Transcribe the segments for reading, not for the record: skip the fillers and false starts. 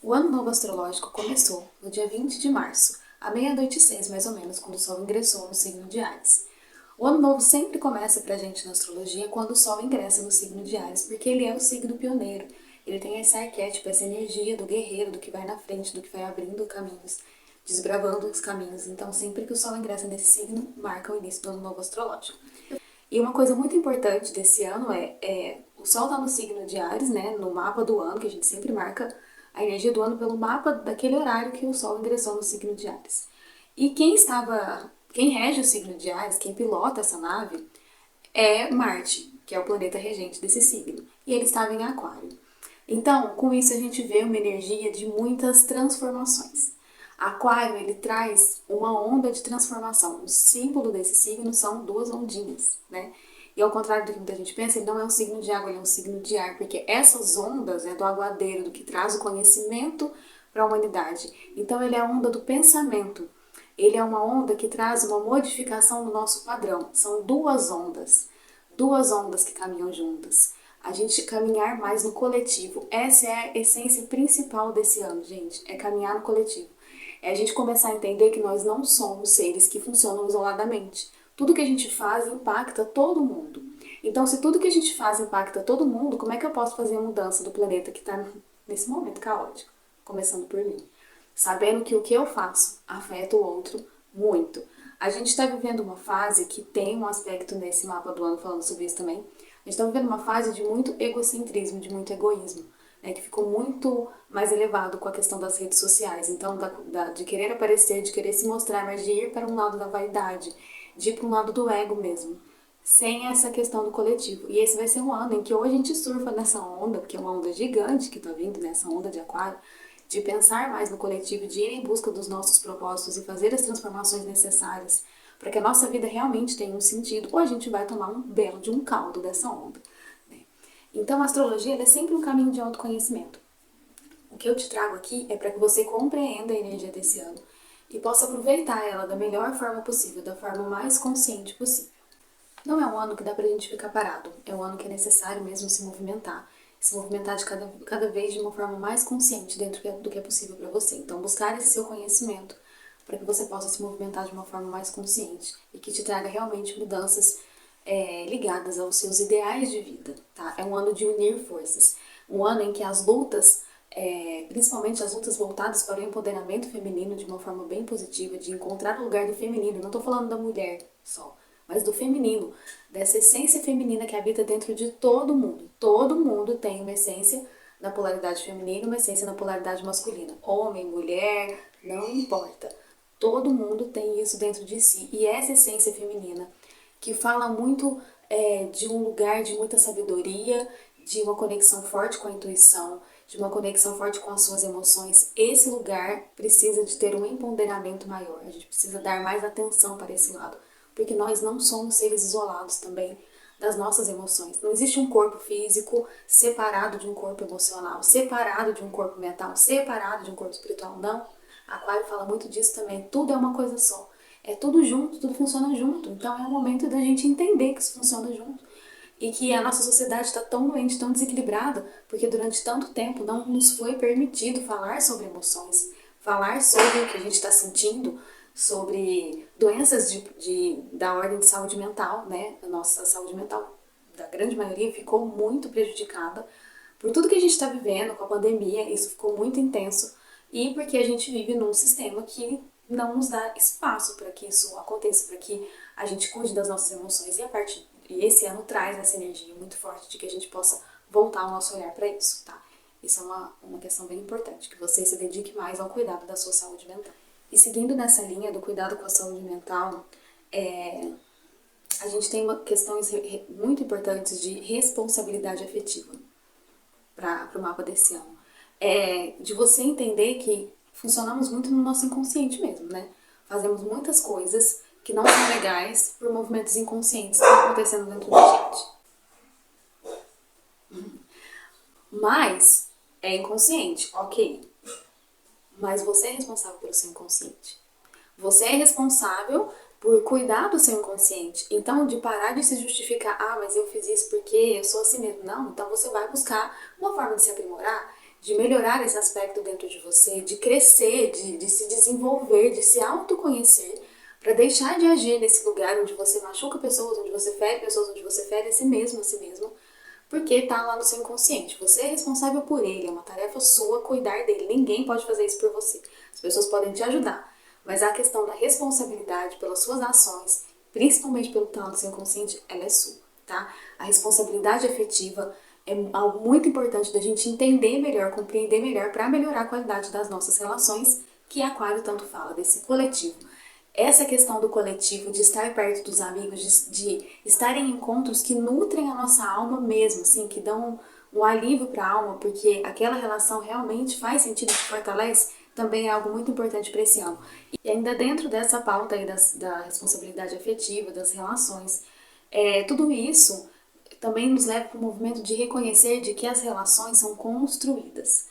O ano novo astrológico começou no dia 20 de março, à meia-noite e 6 mais ou menos, quando o Sol ingressou no signo de Áries. O ano novo sempre começa pra gente na astrologia quando o Sol ingressa no signo de Áries, porque ele é o signo pioneiro. Ele tem esse arquétipo, essa energia do guerreiro, do que vai na frente, do que vai abrindo caminhos, desbravando os caminhos. Então, sempre que o Sol ingressa nesse signo, marca o início do ano novo astrológico. E uma coisa muito importante desse ano é o Sol está no signo de Áries, né? No mapa do ano, que a gente sempre marca a energia do ano pelo mapa daquele horário que o Sol ingressou no signo de Áries. E quem rege o signo de Áries, quem pilota essa nave, é Marte, que é o planeta regente desse signo. E ele estava em Aquário. Então, com isso a gente vê uma energia de muitas transformações. Aquário, ele traz uma onda de transformação. O símbolo desse signo são duas ondinhas, né? E ao contrário do que muita gente pensa, ele não é um signo de água, ele é um signo de ar, porque essas ondas é do aguadeiro, do que traz o conhecimento para a humanidade. Então, ele é a onda do pensamento. Ele é uma onda que traz uma modificação no nosso padrão. São duas ondas que caminham juntas. A gente caminhar mais no coletivo. Essa é a essência principal desse ano, gente. É caminhar no coletivo. É a gente começar a entender que nós não somos seres que funcionam isoladamente. Tudo que a gente faz impacta todo mundo. Então, se tudo que a gente faz impacta todo mundo, como é que eu posso fazer a mudança do planeta que está nesse momento caótico? Começando por mim. Sabendo que o que eu faço afeta o outro muito. A gente está vivendo uma fase que tem um aspecto nesse mapa do ano falando sobre isso também. A gente está vivendo uma fase de muito egocentrismo, de muito egoísmo, né, que ficou muito mais elevado com a questão das redes sociais. Então, de querer aparecer, de querer se mostrar, mas de ir para um lado da vaidade, de ir para um lado do ego mesmo, sem essa questão do coletivo. E esse vai ser um ano em que ou a gente surfa nessa onda, porque é uma onda gigante que está vindo, nessa onda de aquário, de pensar mais no coletivo, de ir em busca dos nossos propósitos e fazer as transformações necessárias para que a nossa vida realmente tenha um sentido, ou a gente vai tomar um belo de um caldo dessa onda. Né? Então, a astrologia é sempre um caminho de autoconhecimento. O que eu te trago aqui é para que você compreenda a energia desse ano e possa aproveitar ela da melhor forma possível, da forma mais consciente possível. Não é um ano que dá pra gente ficar parado, é um ano que é necessário mesmo se movimentar de cada vez de uma forma mais consciente dentro do que é possível para você. Então, buscar esse seu conhecimento para que você possa se movimentar de uma forma mais consciente e que te traga realmente mudanças ligadas aos seus ideais de vida, tá? É um ano de unir forças, um ano em que as lutas, principalmente as lutas voltadas para o empoderamento feminino de uma forma bem positiva, de encontrar o lugar do feminino, não estou falando da mulher só, mas do feminino, dessa essência feminina que habita dentro de todo mundo. Todo mundo tem uma essência na polaridade feminina e uma essência na polaridade masculina. Homem, mulher, não importa. Todo mundo tem isso dentro de si. E essa essência feminina, que fala muito de um lugar de muita sabedoria, de uma conexão forte com a intuição, de uma conexão forte com as suas emoções, esse lugar precisa de ter um empoderamento maior. A gente precisa dar mais atenção para esse lado, porque nós não somos seres isolados também das nossas emoções. Não existe um corpo físico separado de um corpo emocional, separado de um corpo mental, separado de um corpo espiritual. Não. Aquário fala muito disso também. Tudo é uma coisa só. É tudo junto, tudo funciona junto. Então é o momento da gente entender que isso funciona junto. E que a nossa sociedade está tão doente, tão desequilibrada, porque durante tanto tempo não nos foi permitido falar sobre emoções, falar sobre o que a gente está sentindo, sobre doenças da ordem de saúde mental, né? A nossa saúde mental, da grande maioria, ficou muito prejudicada por tudo que a gente está vivendo com a pandemia. Isso ficou muito intenso e porque a gente vive num sistema que não nos dá espaço para que isso aconteça, para que a gente cuide das nossas emoções. E esse ano traz essa energia muito forte de que a gente possa voltar o nosso olhar para isso, tá? Isso é uma questão bem importante, que você se dedique mais ao cuidado da sua saúde mental. E seguindo nessa linha do cuidado com a saúde mental, a gente tem questões muito importantes de responsabilidade afetiva para o mapa desse ano. De você entender que funcionamos muito no nosso inconsciente mesmo, né? Fazemos muitas coisas que não são legais por movimentos inconscientes que estão acontecendo dentro da gente. Mas é inconsciente, ok. Mas você é responsável pelo seu inconsciente. Você é responsável por cuidar do seu inconsciente. Então, de parar de se justificar, mas eu fiz isso porque eu sou assim mesmo. Não, então você vai buscar uma forma de se aprimorar, de melhorar esse aspecto dentro de você, de crescer, de se desenvolver, de se autoconhecer, para deixar de agir nesse lugar onde você machuca pessoas, onde você fere pessoas, onde você fere a si mesmo, porque está lá no seu inconsciente. Você é responsável por ele, é uma tarefa sua cuidar dele. Ninguém pode fazer isso por você. As pessoas podem te ajudar, mas a questão da responsabilidade pelas suas ações, principalmente pelo que está lá no seu inconsciente, ela é sua, tá? A responsabilidade afetiva é algo muito importante da gente entender melhor, compreender melhor para melhorar a qualidade das nossas relações, que Aquário tanto fala, desse coletivo. Essa questão do coletivo, de estar perto dos amigos, de estar em encontros que nutrem a nossa alma mesmo, assim, que dão um alívio para a alma, porque aquela relação realmente faz sentido, que fortalece, também é algo muito importante para esse ano. E ainda dentro dessa pauta aí da responsabilidade afetiva, das relações, tudo isso também nos leva para o movimento de reconhecer de que as relações são construídas.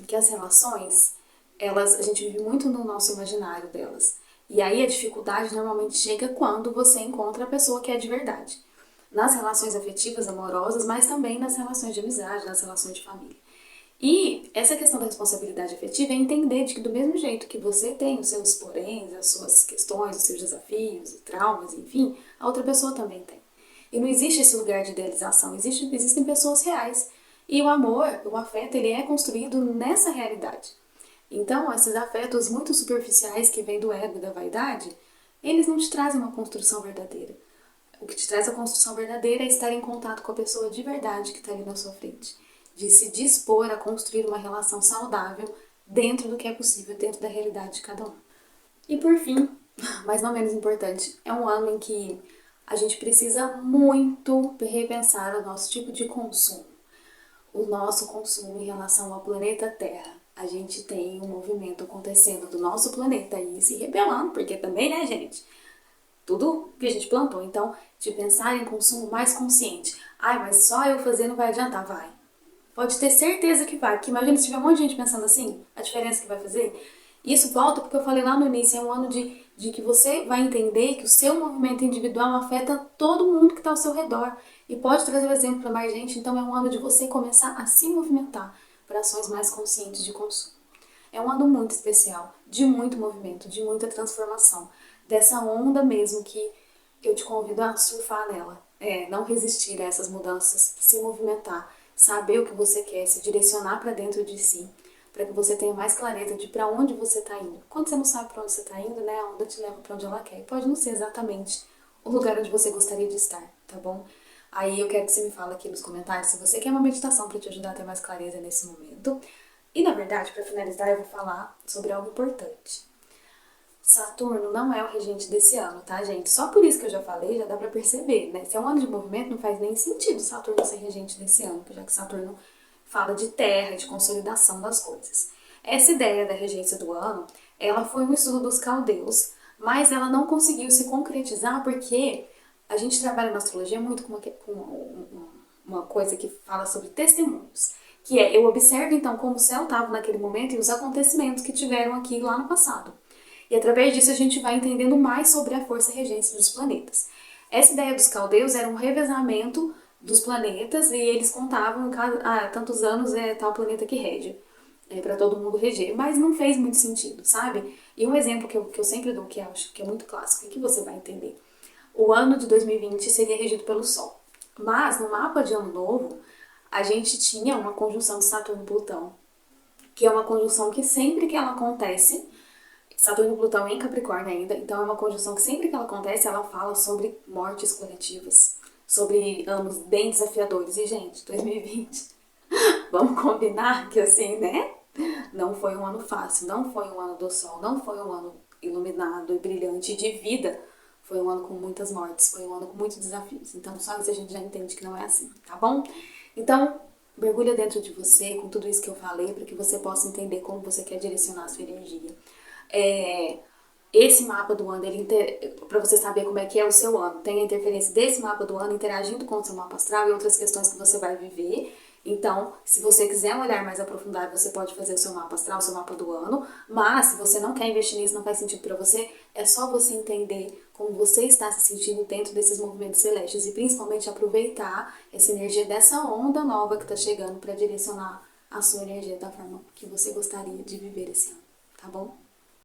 Que as relações, a gente vive muito no nosso imaginário delas. E aí a dificuldade normalmente chega quando você encontra a pessoa que é de verdade. Nas relações afetivas, amorosas, mas também nas relações de amizade, nas relações de família. E essa questão da responsabilidade afetiva é entender de que do mesmo jeito que você tem os seus poréns, as suas questões, os seus desafios e traumas, enfim, a outra pessoa também tem. E não existe esse lugar de idealização, existem pessoas reais. E o amor, o afeto, ele é construído nessa realidade. Então, esses afetos muito superficiais que vêm do ego e da vaidade, eles não te trazem uma construção verdadeira. O que te traz a construção verdadeira é estar em contato com a pessoa de verdade que está ali na sua frente. De se dispor a construir uma relação saudável dentro do que é possível, dentro da realidade de cada um. E por fim, mas não menos importante, é um ano em que a gente precisa muito repensar o nosso tipo de consumo. O nosso consumo em relação ao planeta Terra. A gente tem um movimento acontecendo do nosso planeta aí se rebelando, porque também, né, gente? Tudo que a gente plantou. Então, de pensar em consumo mais consciente. Ai, mas só eu fazer não vai adiantar. Vai. Pode ter certeza que vai. Porque imagina se tiver um monte de gente pensando assim, a diferença que vai fazer. Isso volta porque eu falei lá no início, é um ano de que você vai entender que o seu movimento individual afeta todo mundo que está ao seu redor. E pode trazer o exemplo para mais gente, então é um ano de você começar a se movimentar para ações mais conscientes de consumo. É um ano muito especial, de muito movimento, de muita transformação. Dessa onda mesmo que eu te convido a surfar nela. Não resistir a essas mudanças, se movimentar, saber o que você quer, se direcionar para dentro de si, para que você tenha mais clareza de para onde você está indo. Quando você não sabe para onde você está indo, né, a onda te leva para onde ela quer. E pode não ser exatamente o lugar onde você gostaria de estar, tá bom? Aí eu quero que você me fale aqui nos comentários se você quer uma meditação para te ajudar a ter mais clareza nesse momento. E na verdade, para finalizar, eu vou falar sobre algo importante. Saturno não é o regente desse ano, tá, gente? Só por isso que eu já falei, já dá pra perceber, né? Se é um ano de movimento, não faz nem sentido Saturno ser regente desse ano, já que Saturno fala de terra, de consolidação das coisas. Essa ideia da regência do ano, ela foi um estudo dos caldeus, mas ela não conseguiu se concretizar porque a gente trabalha na astrologia muito com uma coisa que fala sobre testemunhos, que é eu observo então como o céu estava naquele momento e os acontecimentos que tiveram aqui lá no passado. E através disso a gente vai entendendo mais sobre a força regência dos planetas. Essa ideia dos caldeus era um revezamento dos planetas e eles contavam, tantos anos é tal planeta que rege, para todo mundo reger, mas não fez muito sentido, sabe? E um exemplo que eu sempre dou, que eu acho que é muito clássico e que você vai entender. O ano de 2020 seria regido pelo Sol, mas no mapa de Ano Novo a gente tinha uma conjunção de Saturno e Plutão, que é uma conjunção que sempre que ela acontece, Saturno e Plutão em Capricórnio ainda, então é uma conjunção que sempre que ela acontece, ela fala sobre mortes coletivas, sobre anos bem desafiadores. E, gente, 2020, vamos combinar que assim, né? Não foi um ano fácil, não foi um ano do sol, não foi um ano iluminado e brilhante de vida. Foi um ano com muitas mortes, foi um ano com muitos desafios. Então, só isso a gente já entende que não é assim, tá bom? Então, mergulha dentro de você com tudo isso que eu falei, para que você possa entender como você quer direcionar a sua energia. Esse mapa do ano, para você saber como é que é o seu ano, tem a interferência desse mapa do ano interagindo com o seu mapa astral e outras questões que você vai viver. Então, se você quiser um olhar mais aprofundado, você pode fazer o seu mapa astral, o seu mapa do ano, mas se você não quer investir nisso, não faz sentido para você, é só você entender como você está se sentindo dentro desses movimentos celestes e principalmente aproveitar essa energia dessa onda nova que está chegando para direcionar a sua energia da forma que você gostaria de viver esse ano, tá bom?